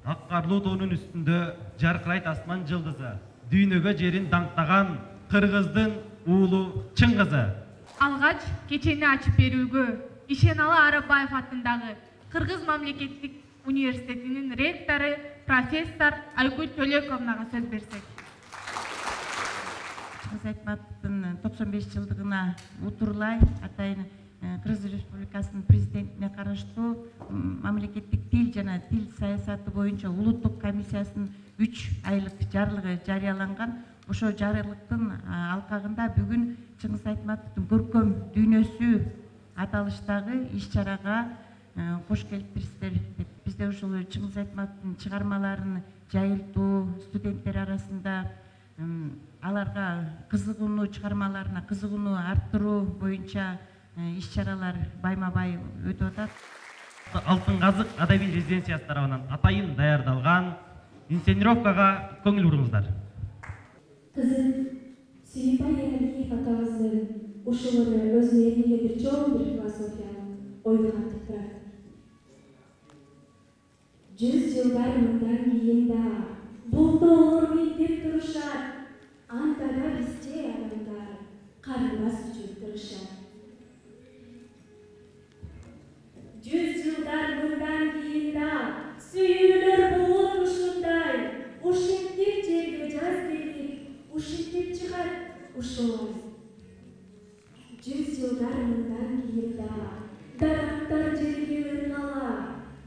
Ак карлуу тоонун үстүндө жаркырайт асман жылдызы, дүйнөгө жерин даңктаган кыргыздын уулу Чыңгызы. Алгач кечени ачып берүүгө Ишеналы Арабаев атындагы Кыргыз мамлекеттик университетинин ректору профессор Айгүл Төлөковнага сөз берсек. Чыңгыз Айтматовдун 95 жылдыгына утурлай атайын Кыргыз Республикасынын президентине караштуу мамлекеттик тил жана тил саясаты боюнча улуттук комиссиясынын 3 айлык жарлыгы жарыяланган. Ошо жарыялыктын алкагында бүгүн Чыңгыз Айтматовдун көркөм дүйнөсү аталыштагы иш-чарага кош келиптирсиздер. Бизде ушул Чыңгыз Айтматовдун чыгармаларын жайылтуу, студенттер арасында аларга кызыгууну, чыгармаларына кызыгууну арттыруу боюнча иш-чаралар байма-бай өтүп атат. Алтын казык адабий резиденциясы тарабынан атайын даярдалган инсценировкага көңүл буруңуздар. Кызым Сүйүнбай Эралиев атабыздын ушулары өзүнө элиге бир чоң бир философиялык ойду кантип турат. 100 жылдар мындан кийин да бул тоолор миңдеп турушат. Анда да бизче адамдар карыбас үчүн тырышат. 100 жылдар мындан кийин да сүйүүлөр болот ушундай. Ушинтип жерге жаз келип, ушинтип чыгат ушулар. 100 жылдар мындан кийин да дарактар жерге ыргала,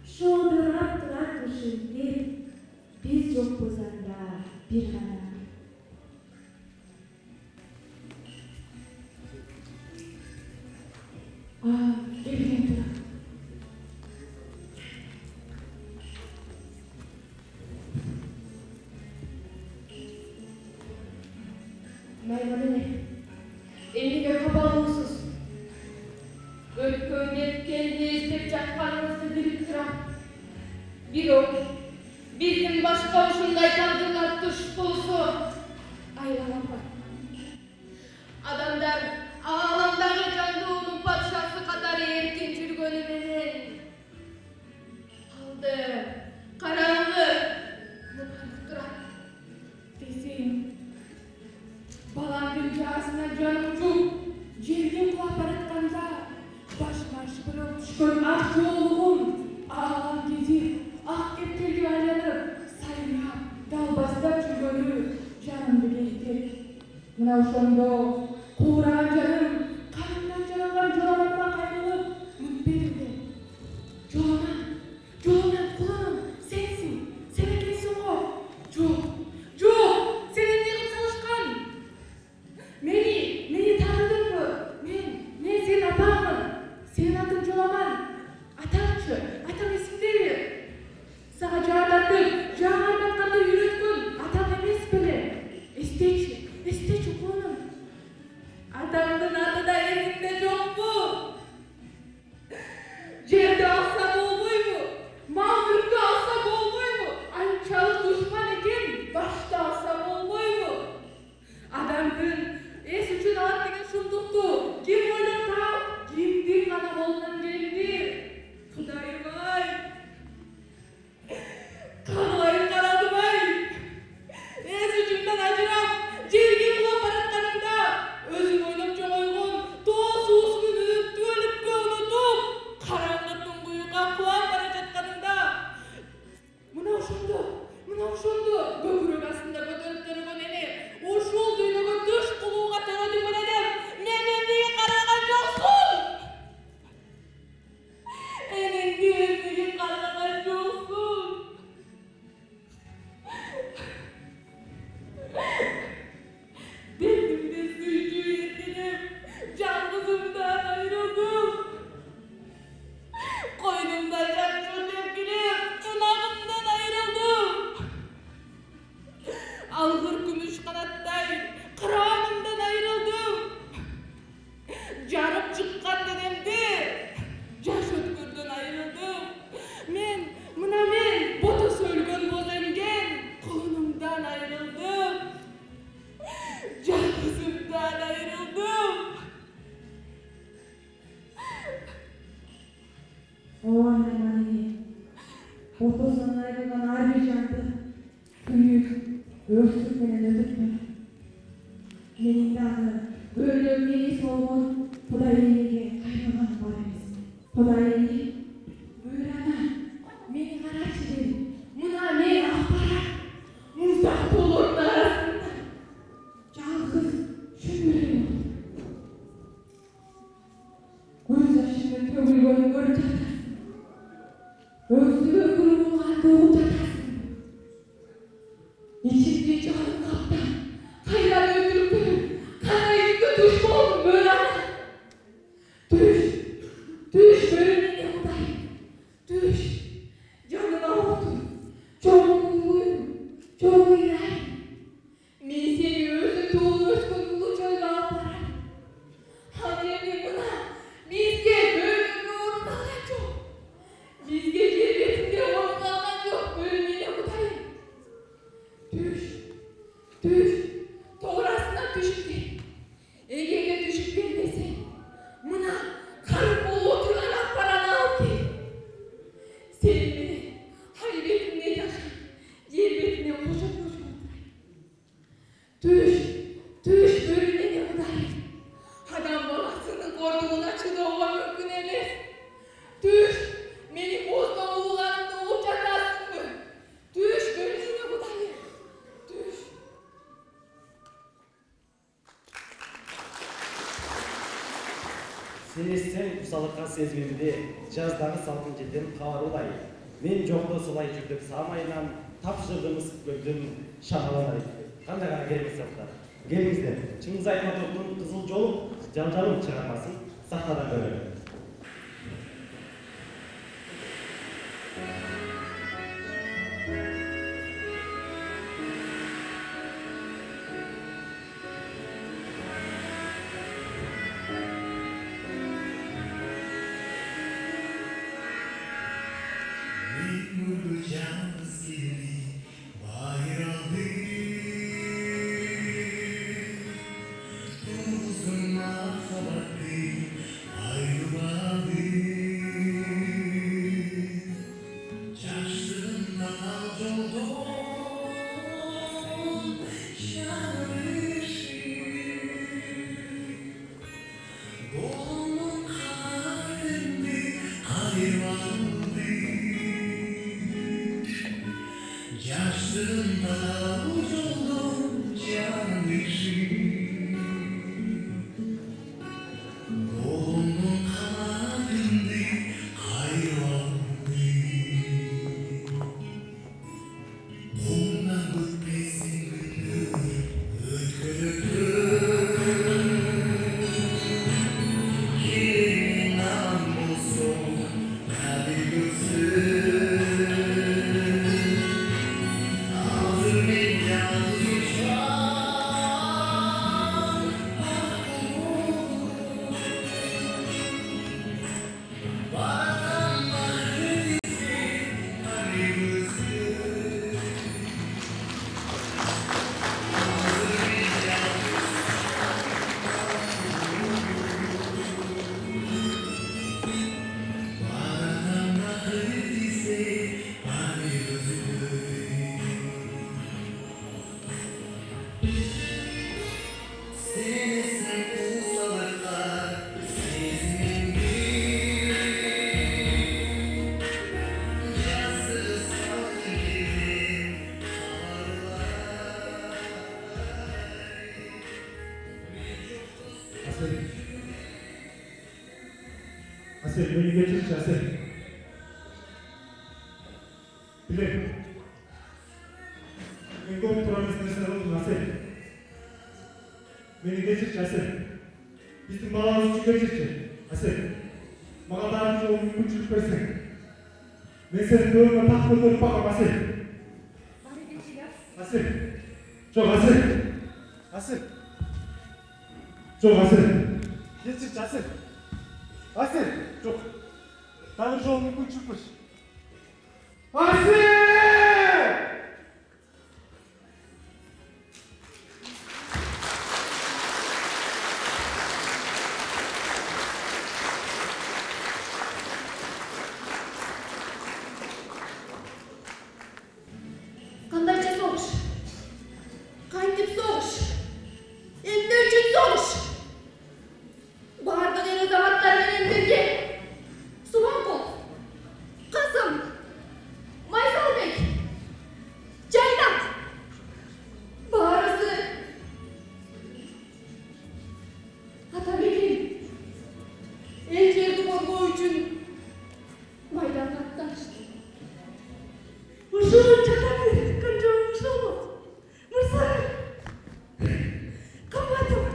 шоодурап турат ушинтип. Биз жокпуз анда бир гана. Элген турат. Maymunine, elliga kabalısız. Ötkön yetkende istep жатканыңызды bilip turam. Бирок, биздин башка ушундай тагдырлар туш болсо, айланам. Адамдар ааламдагы жандуунун патшасы катары эркин жүргөнү менен алды караңгы турат. Десем, баламдын жасына жаным жуп, жерге кулап баратканда, башыма шыпырып түшкөн ак жоолугум ааlan кезип, ак кептелге айланып, сайрап, далбастап жүргөнү жанымды келтип. Мына ошондо куураган жаным канымдан жаралган жоламанга кайрылып, мүкберилди. Жоламан, куланым, сенсиң, сен экенсиң го. Жок, сен эмне кылып салышкан? Мени таныдыңбы? Мен сен атаңмын. Сен атың Жоламан. Атаңчы, атаң эсиңдеби? Сага жаа тартып, жаңы айнатканды үйрөткөн атаң эмес беле? Эстечи куланым. Атаңдын аты да эсиңде жокпу? Жерди алса болбойбу? Мал-мүлкү алса болбойбу? Анчалык душман экен, башты алса болбойбу? Адамдын эс үчүн алат деген шумдукту ким ойлоп таап, кимдин гана колунан келди? Кудайым-ай! Калайын карадым-ай! Эс үчүмдөн ажырап, жерге кулап баратканымда, өзүм ойлоп жогойгон тоо суусунун өнүктүүлүккө унутуп, караңгы туңгуюкка кулап бара жатканымда, мына ошондо көкүрөк астында көтөрүп төрөгөн эне ушул дүйнөгө туш кылууга төрөдүң беле деп мени эмнеге караган жоксуң? Энеңди эмнеге караган жоксуң? Бетимде сүйчү эркелеп, жалгызымдан айрылдым. Койнумда жакшы тепкилеп, кунагымдан айрылдым. Алгыр күмүш Öztürk менен өтөтмө. Менин дагы өлө мени солгон Кудай элиге кайрылганым бар эмес. Кудай эли буйрана мени карачы деп, мына мен апарат муздак тоолордун арасында жалгыз шүңүрөйм. Көз жашымдын төгүлгөнүн көрүп жатасың. Өзүгө курулганды угуп жатасың. İçimde canım kaptan. Kayran öldürdü. Kana yüzüme düş oldum böyle ana. Düş. Düş böyle ne buradayım. Düş. Canına oldu. Çok mutluyum. Çok ileriyim. Men seni özüm doğulu özgün ulu çölge apararım. Hanemi buna. Bizge böyle bir orunlanan çok. Bizge cerbetinde orunlanan yok. Böyle ne buradayım. Düş, düş, toğrasına düşüp gel. Ege'ye düşüp gelmese, mına karıp bolu oturan akbaranı al ki. Senin beni hayretinde yaşa, yerbetine koşa koşa oturayım. Düş, düş bölüne ne buradayım. Adam balasının korduğuna çıdığıma mümkün emez. Düş, beni bozdan oğullarımda olup çatarsın mı? Düş bölüne ne buradayım. Сенесең усалыкка сезимимди жаздагы салкын желден кабарлай. Мен жокто солай жүрдүп самайынан тапшырдым ысып шагаланай. Кандай гана керемет саптар. Келиңиздер. Чыңгыз Айтматовдун Кызыл жол жанжалым чыгармасын сахнадан көрөлү. Asel, beni geçirmiş Asel. Bilek. Ben komup turamızın esnaf oldum Asel. Beni geçirmiş Asel. Bizim bağımız için geçirmiş Asel. Bana daha bir şey mümkünçülük versen. Ben senin dövme takmırlarını bakam Asel. Asel. Çok Asel. Asel. Çok Asel. Geçirmiş Asel. Asel, çok. Tanrı yol mümkün çıkmış. Asel! Кандай жасош? ушул жатак эткөн жолу ушулбу? Мырза. Кымбатым.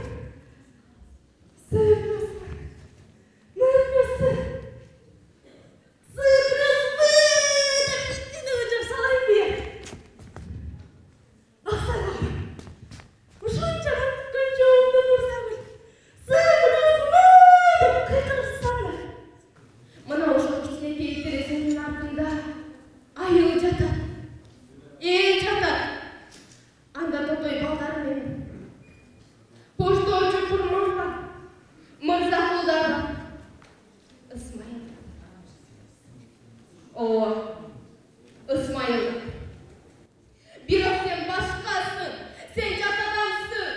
Бирок сен башкасың, сен жат адамсың.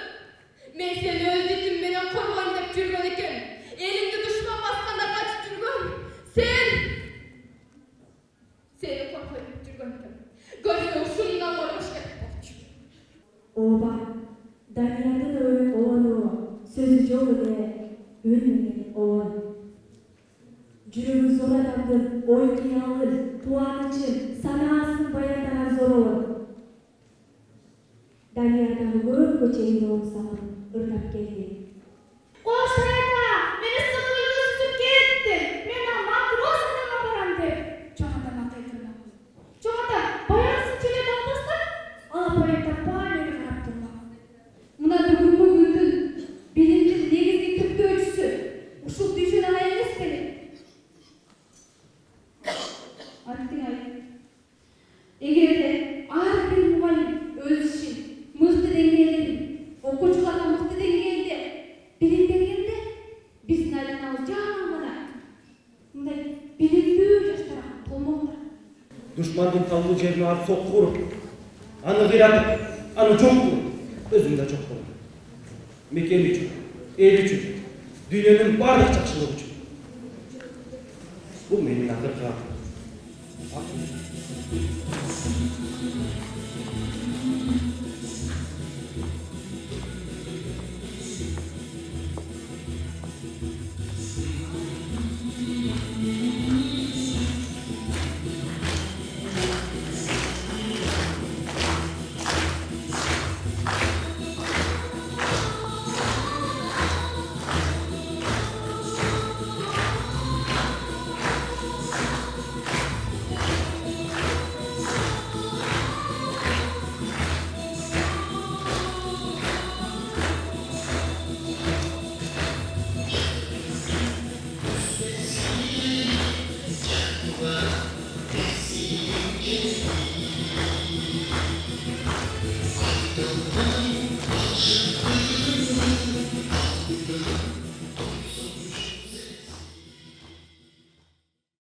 Мен сени өз житим менен коргойм деп жүргөн экен. Элиңди душман басканда качып жүргөн. Сени коргойм деп жүргөн экен. Көрсө ушундан коркуш керек болчу. Ооба, Даниярдын оonu сөзү жок эле өн менен оон. Жүрөгү зор адамдын ой кыялын, кубанычын, санаасын баяндаган зор оон. Даниярдагы көпкө чейин оңсалып ырлап келди. Кош ата, мен ысыкылды сүзүп кеттим. Мен матросуна барам деп. Чоң ата макайтырма. Чоң ата, баягысын чөйөт албастан, ала баягы мени карап турма. Мына бүгүнкү күндүн билимдин негизги түптөөчүсү ушул дүйшөн ага эмес беле? Аттың ай. Эгерде ар бир мугалим өз ишин мыкты деңгээлде, окуучуларга мыкты деңгээлде билим бергенде, биздин айланабыз жаман гана мындай билимдүү жаштар толмокта. Душмандын талуу жерине ат сокку уруп, аны кыйратып, аны жок кылып, өзүң да жок болом. Мекен үчүн, эл үчүн, дүйнөнүн бардык жакшылыгы үчүн. Бул менин акыркы акым.